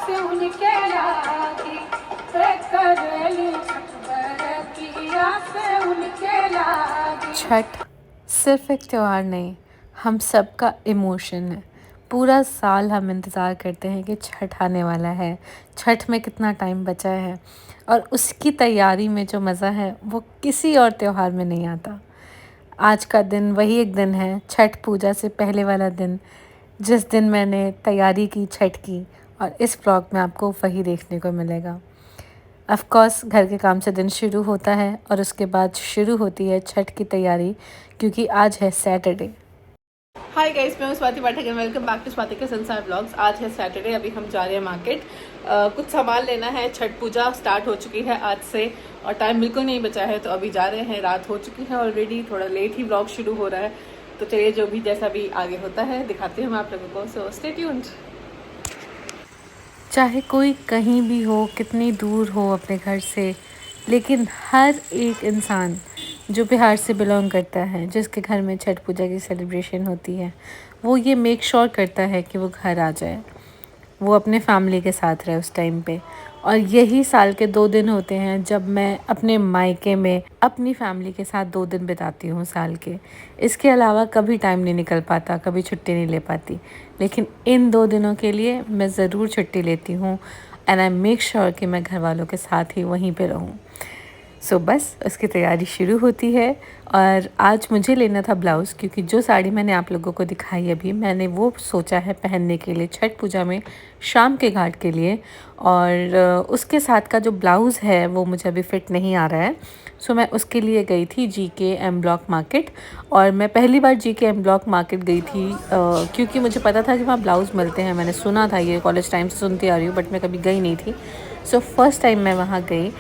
से उनके लागी करेली छठ बरतिया से उनके लागी। छठ सिर्फ एक त्यौहार नहीं, हम सबका इमोशन है। पूरा साल हम इंतज़ार करते हैं कि छठ आने वाला है, छठ में कितना टाइम बचा है, और उसकी तैयारी में जो मज़ा है वो किसी और त्यौहार में नहीं आता। आज का दिन वही एक दिन है, छठ पूजा से पहले वाला दिन, जिस दिन मैंने तैयारी की छठ की, और इस व्लॉग में आपको वही देखने को मिलेगा। ऑफ़ कोर्स घर के काम से दिन शुरू होता है और उसके बाद शुरू होती है छठ की तैयारी, क्योंकि आज है सैटरडे। हाय गाइस, मैं हूं Swati Pathak and welcome back to Swati के संसार ब्लॉग्स। आज है सैटरडे, अभी हम जा रहे हैं मार्केट। कुछ सामान लेना है। छठ पूजा स्टार्ट हो चुकी है आज से और टाइम बिल्कुल नहीं बचा है, तो अभी जा रहे हैं। रात हो चुकी है ऑलरेडी, थोड़ा लेट ही ब्लॉग शुरू हो रहा है, तो चलिए जो भी जैसा भी आगे होता है दिखाती हूँ मैं आप लोगों को। So stay tuned. चाहे कोई कहीं भी हो, कितनी दूर हो अपने घर से, लेकिन हर एक इंसान जो बिहार से बिलोंग करता है, जिसके घर में छठ पूजा की सेलिब्रेशन होती है, वो ये मेक श्योर करता है कि वो घर आ जाए, वो अपने फैमिली के साथ रहे उस टाइम पे। और यही साल के 2 दिन होते हैं जब मैं अपने मायके में अपनी फैमिली के साथ 2 दिन बिताती हूँ साल के। इसके अलावा कभी टाइम नहीं निकल पाता, कभी छुट्टी नहीं ले पाती, लेकिन इन 2 दिनों के लिए मैं ज़रूर छुट्टी लेती हूँ एंड आई मेक श्योर कि मैं घर वालों के साथ ही वहीं पे रहूँ। सो बस उसकी तैयारी शुरू होती है। और आज मुझे लेना था ब्लाउज़, क्योंकि जो साड़ी मैंने आप लोगों को दिखाई अभी, मैंने वो सोचा है पहनने के लिए छठ पूजा में शाम के घाट के लिए। और उसके साथ का जो ब्लाउज़ है वो मुझे अभी फ़िट नहीं आ रहा है। सो मैं उसके लिए गई थी जीके एम ब्लॉक मार्केट। और मैं पहली बार जीके एम ब्लॉक मार्केट गई थी क्योंकि मुझे पता था कि वहाँ ब्लाउज़ मिलते हैं। मैंने सुना था, ये कॉलेज टाइम से सुनती आ रही हूँ, बट मैं कभी गई नहीं थी। सो फर्स्ट टाइम मैं वहाँ गई।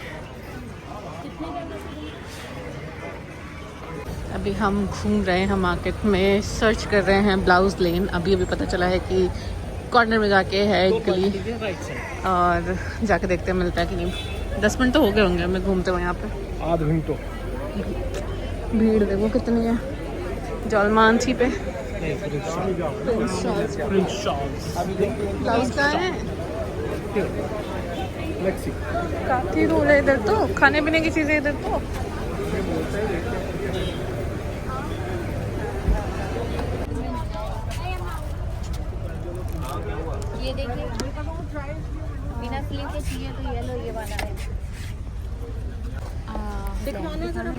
अभी हम घूम रहे हैं मार्केट में, सर्च कर रहे हैं ब्लाउज़ लेन। अभी पता चला है कि कॉर्नर में जाके है एक गली, और जाके देखते हैं मिलता है कि नहीं। 10 मिनट तो हो गए होंगे हमें घूमते हुए यहाँ पे। आध घंटो। भीड़ देखो कितनी है जलमानसी पे। ब्लाउज कहाँ है? काफ़ी दूर है इधर तो, खाने पीने की चीज़ें इधर तो। ये देखिए, बिना स्लीव के चाहिए तो ये लो, ये वाला है। दिखवाना जरा।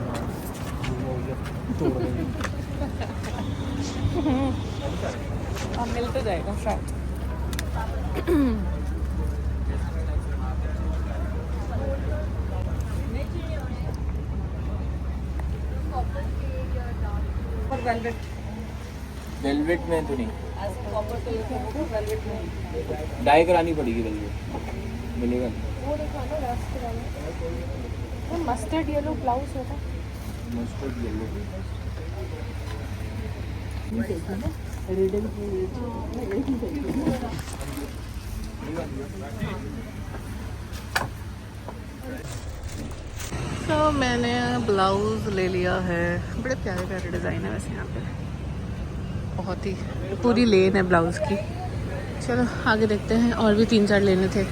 मिल तो जाएगा शायद। और वेलवेट में तो नहीं, डाई करानी पड़ेगी। वेलवेट मिलेगा वो मस्टर्ड येलो ब्लाउज होगा। Mustard yellow. तो मैंने ब्लाउज़ ले लिया है। बड़े प्यारे प्यारे डिज़ाइन है वैसे यहाँ पे, बहुत ही पूरी लेन है ब्लाउज़ की। चलो आगे देखते हैं। और भी 3-4 लेने थे,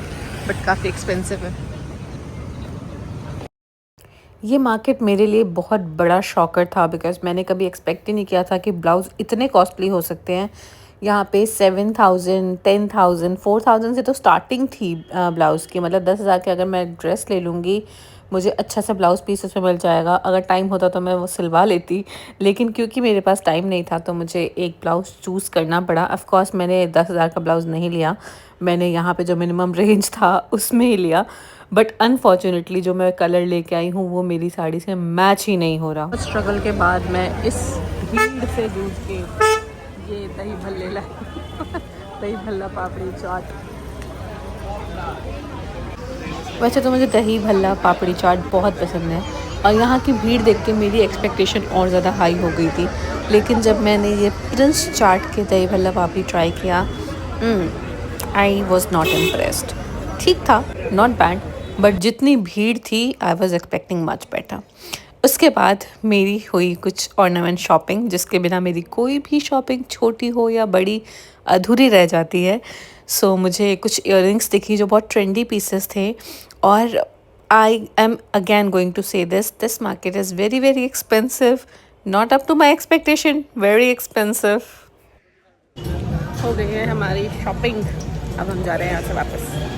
बट काफ़ी एक्सपेंसिव है। ये मार्केट मेरे लिए बहुत बड़ा शॉकर था, बिकॉज़ मैंने कभी एक्सपेक्ट ही नहीं किया था कि ब्लाउज़ इतने कॉस्टली हो सकते हैं। यहाँ पे 7,000, 10,000, 4,000 से तो स्टार्टिंग थी ब्लाउज़ की। मतलब 10,000 के अगर मैं ड्रेस ले लूँगी, मुझे अच्छा सा ब्लाउज़ पीस उसमें मिल जाएगा। अगर टाइम होता तो मैं वो सिलवा लेती, लेकिन क्योंकि मेरे पास टाइम नहीं था तो मुझे एक ब्लाउज़ चूज़ करना पड़ा। ऑफ़ कोर्स मैंने 10,000 का ब्लाउज़ नहीं लिया, मैंने यहाँ पे जो मिनिमम रेंज था उसमें ही लिया। बट अनफॉर्चुनेटली जो मैं कलर लेके आई हूँ वो मेरी साड़ी से मैच ही नहीं हो रहा। स्ट्रगल के बाद मैं इस भीड़ से जूझ के ये दही भल्ले लाई। दही भल्ला पापड़ी चाट। वैसे तो मुझे दही भल्ला पापड़ी चाट बहुत पसंद है, और यहाँ की भीड़ देख के मेरी एक्सपेक्टेशन और ज़्यादा हाई हो गई थी। लेकिन जब मैंने ये प्रिंस चाट के दही भल्ला पापड़ी ट्राई किया, आई वॉज नॉट इम्प्रेस्ड। ठीक था, नॉट बैड, बट जितनी भीड़ थी I was expecting much better. उसके बाद मेरी हुई कुछ ऑर्नामेंट शॉपिंग, जिसके बिना मेरी कोई भी शॉपिंग छोटी हो या बड़ी अधूरी रह जाती है। सो मुझे कुछ इयररिंग्स दिखी जो बहुत ट्रेंडी पीसेस थे, और I am again going to say this market is very very expensive, not up to my expectation, very expensive. हो गई है हमारी शॉपिंग, अब हम जा रहे हैं यहाँ से वापस।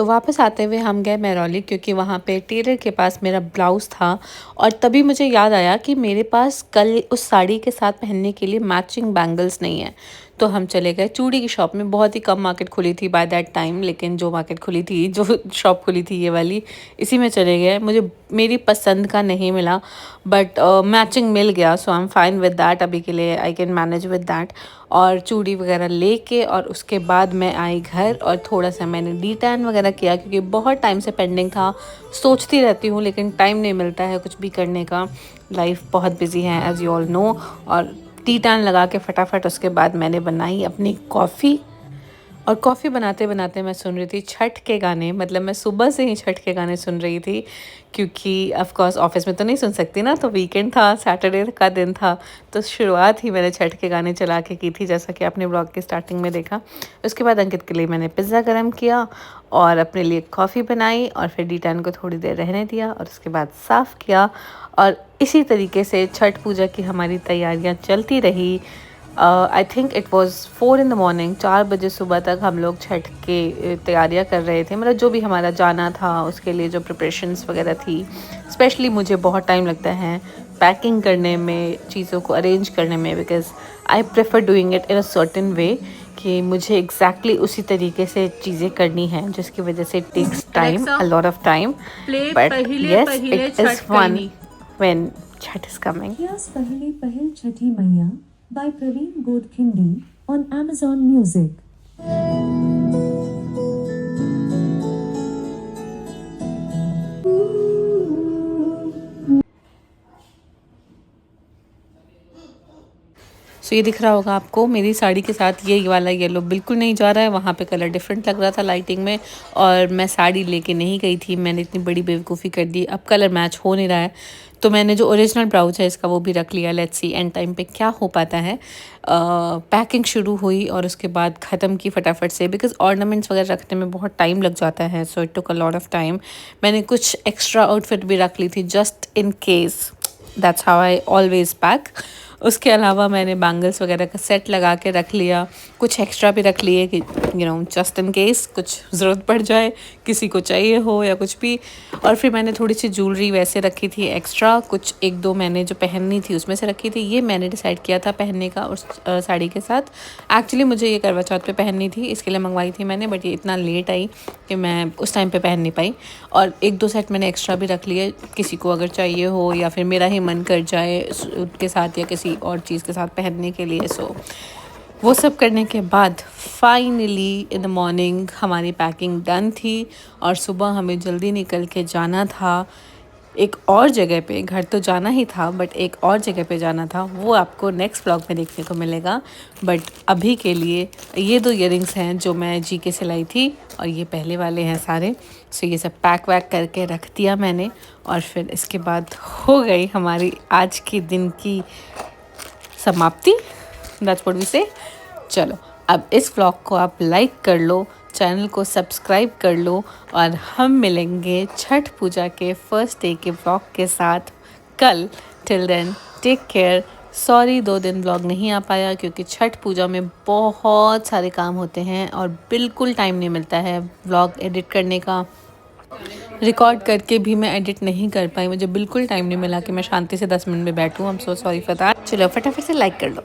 वापस आते हुए हम गए मेहरौली, क्योंकि वहाँ पे टेलर के पास मेरा ब्लाउज़ था, और तभी मुझे याद आया कि मेरे पास कल उस साड़ी के साथ पहनने के लिए मैचिंग बैंगल्स नहीं है। तो हम चले गए चूड़ी की शॉप में। बहुत ही कम मार्केट खुली थी बाय दैट टाइम, लेकिन जो मार्केट खुली थी, जो शॉप खुली थी ये वाली, इसी में चले गए। मुझे मेरी पसंद का नहीं मिला, बट मैचिंग मिल गया, so I am fine with that. अभी के लिए I can manage with that. और चूड़ी वगैरह लेके और उसके बाद मैं आई घर, और थोड़ा सा मैंने डी टैन वगैरह किया, क्योंकि बहुत टाइम से पेंडिंग था। सोचती रहती हूँ लेकिन टाइम नहीं मिलता है कुछ भी करने का, लाइफ बहुत बिजी है एज़ यू ऑल नो। और टी टैन लगा के फटाफट उसके बाद मैंने बनाई अपनी कॉफ़ी। और कॉफ़ी बनाते बनाते मैं सुन रही थी छठ के गाने, मतलब मैं सुबह से ही छठ के गाने सुन रही थी, क्योंकि ऑफ कोर्स ऑफिस में तो नहीं सुन सकती ना, तो वीकेंड था, सैटरडे का दिन था, तो शुरुआत ही मैंने छठ के गाने चला के की थी, जैसा कि आपने ब्लॉग की स्टार्टिंग में देखा। उसके बाद अंकित के लिए मैंने पिज़्ज़ा गर्म किया और अपने लिए कॉफ़ी बनाई, और फिर डी टैन को थोड़ी देर रहने दिया, और उसके बाद साफ़ किया। और इसी तरीके से छठ पूजा की हमारी तैयारियाँ चलती रही। I think it was 4 in the morning, 4 बजे सुबह तक हम लोग छठ के तैयारियां कर रहे थे। मतलब जो भी हमारा जाना था उसके लिए जो प्रिपरेशंस वगैरह थी। स्पेशली मुझे बहुत टाइम लगता है पैकिंग करने में, चीज़ों को अरेंज करने में, because I prefer doing it in a certain way, कि मुझे एग्जैक्टली उसी तरीके से चीज़ें करनी हैं, जिसकी वजह से it takes time, a lot of time, but yes it is fun when Chhath is coming. पहली पहल छठी मैया by Praveen Godkhindi on Amazon Music. सो ये दिख रहा होगा आपको, मेरी साड़ी के साथ ये वाला येलो बिल्कुल नहीं जा रहा है। वहाँ पे कलर डिफरेंट लग रहा था लाइटिंग में, और मैं साड़ी लेके नहीं गई थी। मैंने इतनी बड़ी बेवकूफ़ी कर दी, अब कलर मैच हो नहीं रहा है, तो मैंने जो ओरिजिनल ब्लाउज है इसका वो भी रख लिया। लेट्स सी एंड टाइम पे क्या हो पाता है। पैकिंग शुरू हुई और उसके बाद ख़त्म की फटाफट से, बिकॉज ऑर्नामेंट्स वगैरह रखने में बहुत टाइम लग जाता है, so it took a lot of time. मैंने कुछ एक्स्ट्रा आउटफिट भी रख ली थी just in case, that's how I always pack. उसके अलावा मैंने बैंगल्स वगैरह का सेट लगा के रख लिया, कुछ एक्स्ट्रा भी रख लिए कि you know just in case कुछ ज़रूरत पड़ जाए, किसी को चाहिए हो या कुछ भी। और फिर मैंने थोड़ी सी ज्वेलरी वैसे रखी थी एक्स्ट्रा, कुछ 1-2 मैंने जो पहननी थी उसमें से रखी थी। ये मैंने डिसाइड किया था पहनने का उस साड़ी के साथ। एक्चुअली मुझे ये करवा चौथ पे पहननी थी, इसके लिए मंगवाई थी मैंने, बट ये इतना लेट आई कि मैं उस टाइम पे पहन नहीं पाई। और 1-2 सेट मैंने एक्स्ट्रा भी रख लिए, किसी को अगर चाहिए हो या फिर मेरा ही मन कर जाए उसके साथ या किसी और चीज़ के साथ पहनने के लिए। सो वो सब करने के बाद फाइनली इन द मॉर्निंग हमारी पैकिंग डन थी, और सुबह हमें जल्दी निकल के जाना था एक और जगह पे। घर तो जाना ही था, बट एक और जगह पे जाना था, वो आपको नेक्स्ट व्लॉग में देखने को मिलेगा। बट अभी के लिए ये 2 इयररिंग्स हैं जो मैं जीके से लाई थी, और ये पहले वाले हैं सारे। सो ये सब पैक वैक करके रख दिया मैंने, और फिर इसके बाद हो गई हमारी आज के दिन की समाप्ति, दैट्स व्हाट वी से। चलो अब इस व्लॉग को आप लाइक कर लो, चैनल को सब्सक्राइब कर लो, और हम मिलेंगे छठ पूजा के फर्स्ट डे के व्लॉग के साथ कल। Till then take care. Sorry 2 दिन व्लॉग नहीं आ पाया, क्योंकि छठ पूजा में बहुत सारे काम होते हैं और बिल्कुल टाइम नहीं मिलता है व्लॉग एडिट करने का। रिकॉर्ड करके भी मैं एडिट नहीं कर पाई, मुझे बिल्कुल टाइम नहीं मिला कि मैं शांति से 10 मिनट में बैठूँ। I am so sorry for that. चलो फटाफट से लाइक कर लो।